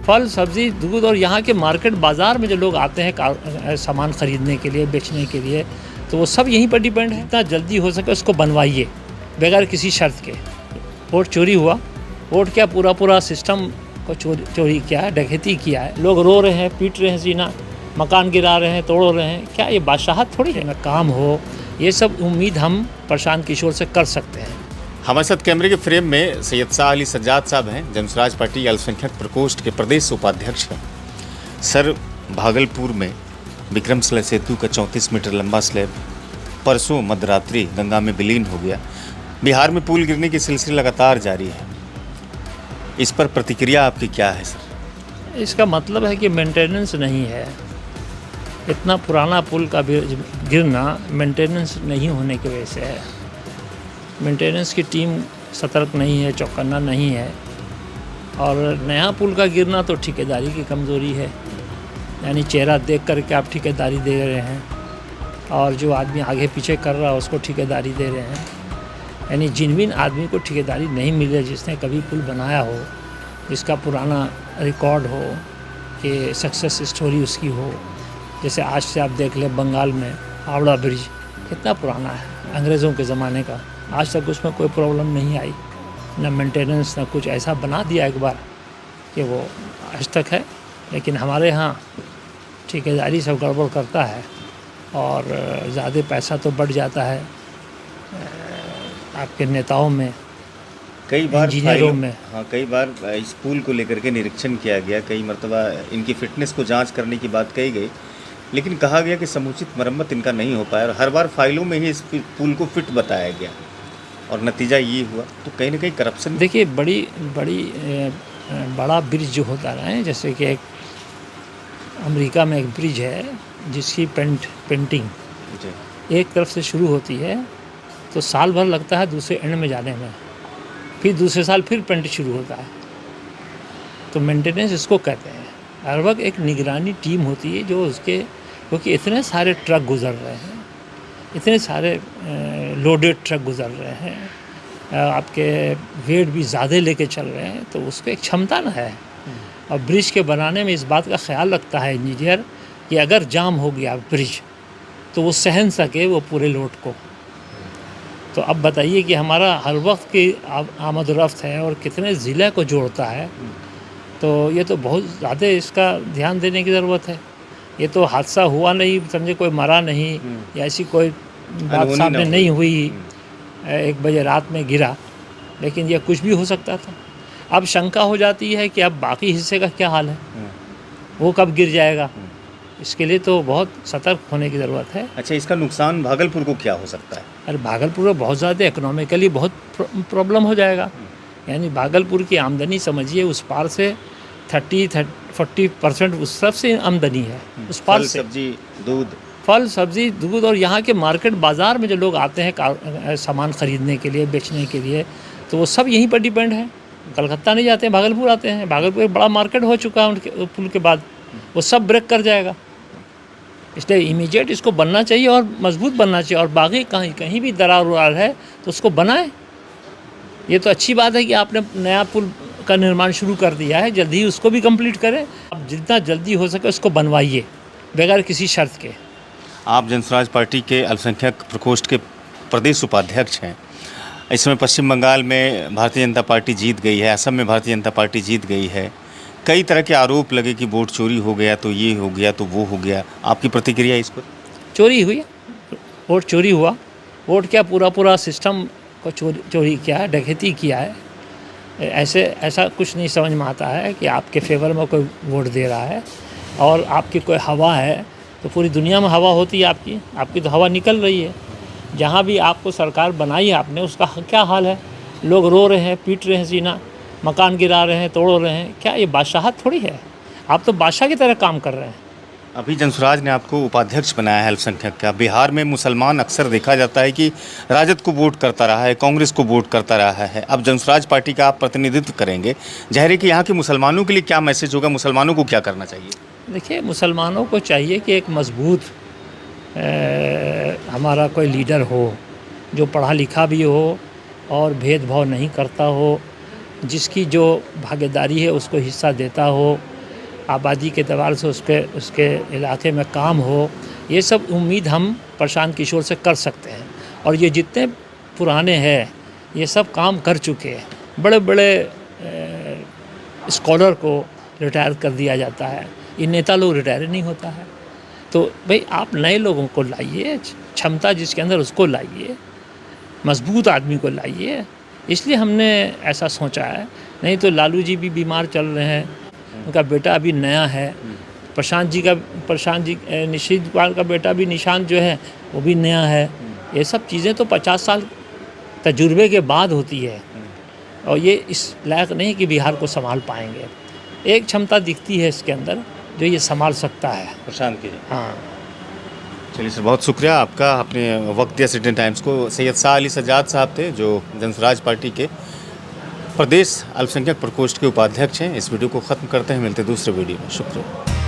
फल, सब्ज़ी, दूध और यहाँ के मार्केट बाज़ार में जो लोग आते हैं सामान ख़रीदने के लिए, बेचने के लिए, तो वो सब यहीं पर डिपेंड है। जितना जल्दी हो सके उसको बनवाइए बगैर किसी शर्त के। वोट चोरी हुआ, वोट क्या पूरा सिस्टम को चोरी किया है, डकैती किया है। लोग रो रहे हैं, पीट रहे हैं सीना, मकान गिरा रहे हैं, तोड़ रहे हैं। क्या ये बादशाहत थोड़ी है? काम हो, ये सब उम्मीद हम प्रशांत किशोर से कर सकते हैं। हमारे साथ कैमरे के फ्रेम में सैयद शाह अली सज्जाद साहब हैं, जनसुराज पार्टी अल्पसंख्यक प्रकोष्ठ के प्रदेश उपाध्यक्ष हैं। सर, भागलपुर में विक्रमशिला सेतु का 34 मीटर लंबा स्लैब परसों मध्यरात्रि गंगा में विलीन हो गया। बिहार में पुल गिरने की सिलसिला लगातार जारी है। इस पर प्रतिक्रिया आपकी क्या है सर? इसका मतलब है कि मेंटेनेंस नहीं है। इतना पुराना पुल का गिरना मेंटेनेंस नहीं होने की वजह से है। मेंटेनेंस की टीम सतर्क नहीं है, चौकन्ना नहीं है। और नया पुल का गिरना तो ठेकेदारी की कमज़ोरी है, यानी चेहरा देख करके आप ठेकेदारी दे रहे हैं और जो आदमी आगे पीछे कर रहा है उसको ठेकेदारी दे रहे हैं। यानी जिनविन आदमी को ठेकेदारी नहीं मिल रही, जिसने कभी पुल बनाया हो, जिसका पुराना रिकॉर्ड हो, कि सक्सेस स्टोरी उसकी हो। जैसे आज से आप देख लें, बंगाल में हावड़ा ब्रिज कितना पुराना है, अंग्रेज़ों के ज़माने का। आज तक उसमें कोई प्रॉब्लम नहीं आई, न मेंटेनेंस, न कुछ। ऐसा बना दिया एक बार कि वो आज तक है। लेकिन हमारे यहाँ ठेकेदारी सब गड़बड़ करता है और ज़्यादा पैसा तो बढ़ जाता है आपके नेताओं में, कई बार इंजीनियरों में। हाँ, कई बार इस पुल को लेकर के निरीक्षण किया गया, कई मरतबा इनकी फिटनेस को जांच करने की बात कही गई, लेकिन कहा गया कि समुचित मरम्मत इनका नहीं हो पाया और हर बार फाइलों में ही इस पुल को फिट बताया गया और नतीजा ये हुआ। तो कहीं ना कहीं करप्शन। देखिए, बड़ा ब्रिज जो होता है, जैसे कि एक अमेरिका में एक ब्रिज है जिसकी पेंटिंग एक तरफ से शुरू होती है तो साल भर लगता है दूसरे एंड में जाने में, फिर दूसरे साल फिर पेंट शुरू होता है। तो मेंटेनेंस इसको कहते हैं। हर वक्त एक निगरानी टीम होती है जो उसके, क्योंकि इतने सारे ट्रक गुजर रहे हैं, इतने सारे लोडेड ट्रक गुजर रहे हैं, आपके वेट भी ज़्यादा लेके चल रहे हैं, तो उसको एक क्षमता ना है। और ब्रिज के बनाने में इस बात का ख्याल रखता है इंजीनियर कि अगर जाम हो गया ब्रिज तो वो सहन सके वो पूरे लोड को। तो अब बताइए कि हमारा हर वक्त की आमद रफ्त है और कितने ज़िले को जोड़ता है, तो ये तो बहुत ज़्यादा इसका ध्यान देने की ज़रूरत है। ये तो हादसा हुआ नहीं, समझे, कोई मरा नहीं या ऐसी कोई बात सामने नहीं हुई, 1 बजे रात में गिरा, लेकिन यह कुछ भी हो सकता था। अब शंका हो जाती है कि अब बाकी हिस्से का क्या हाल है, वो कब गिर जाएगा। इसके लिए तो बहुत सतर्क होने की ज़रूरत है। अच्छा, इसका नुकसान भागलपुर को क्या हो सकता है? अरे भागलपुर में बहुत ज़्यादा इकोनॉमिकली बहुत प्रॉब्लम हो जाएगा। यानी भागलपुर की आमदनी समझिए उस पार से 30-40% उस तरफ से आमदनी है, उस पार से। फल, सब्ज़ी, दूध और यहाँ के मार्केट बाज़ार में जो लोग आते हैं सामान ख़रीदने के लिए, बेचने के लिए, तो वो सब यहीं पर डिपेंड है। कलकत्ता नहीं जाते हैं, भागलपुर आते हैं। भागलपुर एक बड़ा मार्केट हो चुका है उनके पुल के बाद, वो सब ब्रेक कर जाएगा। इसलिए इमीडिएट इसको बनना चाहिए और मजबूत बनना चाहिए। और बाकी कहीं भी दरार उरार है तो उसको बनाएं। ये तो अच्छी बात है कि आपने नया पुल का निर्माण शुरू कर दिया है, जल्दी ही उसको भी कंप्लीट करें। अब जितना जल्दी हो सके उसको बनवाइए बगैर किसी शर्त के। आप जनसुराज पार्टी के अल्पसंख्यक प्रकोष्ठ के प्रदेश उपाध्यक्ष हैं। इस समय पश्चिम बंगाल में भारतीय जनता पार्टी जीत गई है, असम में भारतीय जनता पार्टी जीत गई है। कई तरह के आरोप लगे कि वोट चोरी हो गया, तो ये हो गया, तो वो हो गया। आपकी प्रतिक्रिया इस पर? चोरी हुई, वोट चोरी हुआ। वोट क्या पूरा सिस्टम को चोरी किया है, डकैती किया है। ऐसा कुछ नहीं समझ में आता है कि आपके फेवर में कोई वोट दे रहा है और आपकी कोई हवा है, तो पूरी दुनिया में हवा होती है आपकी तो हवा निकल रही है। जहाँ भी आपको सरकार बनाई है आपने, उसका क्या हाल है? लोग रो रहे हैं, पीट रहे हैं सीना, मकान गिरा रहे हैं, तोड़ रहे हैं। क्या ये बादशाहत थोड़ी है? आप तो बादशाह की तरह काम कर रहे हैं। अभी जनसुराज ने आपको उपाध्यक्ष बनाया है अल्पसंख्यक का। बिहार में मुसलमान अक्सर देखा जाता है कि राजद को वोट करता रहा है, कांग्रेस को वोट करता रहा है। अब जनसुराज पार्टी का आप प्रतिनिधित्व करेंगे, जाहिर है कि यहाँ के मुसलमानों के लिए क्या मैसेज होगा, मुसलमानों को क्या करना चाहिए? देखिए, मुसलमानों को चाहिए कि एक मजबूत हमारा कोई लीडर हो जो पढ़ा लिखा भी हो और भेदभाव नहीं करता हो, जिसकी जो भागीदारी है उसको हिस्सा देता हो, आबादी के एतबार से उसके इलाके में काम हो, ये सब उम्मीद हम प्रशांत किशोर से कर सकते हैं। और ये जितने पुराने हैं ये सब काम कर चुके हैं। बड़े बड़े स्कॉलर को रिटायर कर दिया जाता है, ये नेता लोग रिटायर नहीं होता है। तो भाई आप नए लोगों को लाइए, क्षमता जिसके अंदर उसको लाइए, मजबूत आदमी को लाइए। इसलिए हमने ऐसा सोचा है। नहीं तो लालू जी भी बीमार चल रहे हैं, उनका बेटा अभी नया है, प्रशांत जी निशीथ कुमार का बेटा भी निशांत जो है वो भी नया है। ये सब चीज़ें तो 50 साल तजुर्बे के बाद होती है और ये इस लायक नहीं कि बिहार को संभाल पाएंगे। एक क्षमता दिखती है इसके अंदर जो ये संभाल सकता है प्रशांत की। हाँ। चलिए सर, बहुत शुक्रिया आपका, आपने वक्त दिया सिटी टाइम्स को। सैयद शाह अली सज्जाद साहब थे जो जनसुराज पार्टी के प्रदेश अल्पसंख्यक प्रकोष्ठ के उपाध्यक्ष हैं। इस वीडियो को ख़त्म करते हैं, मिलते हैं दूसरे वीडियो में। शुक्रिया।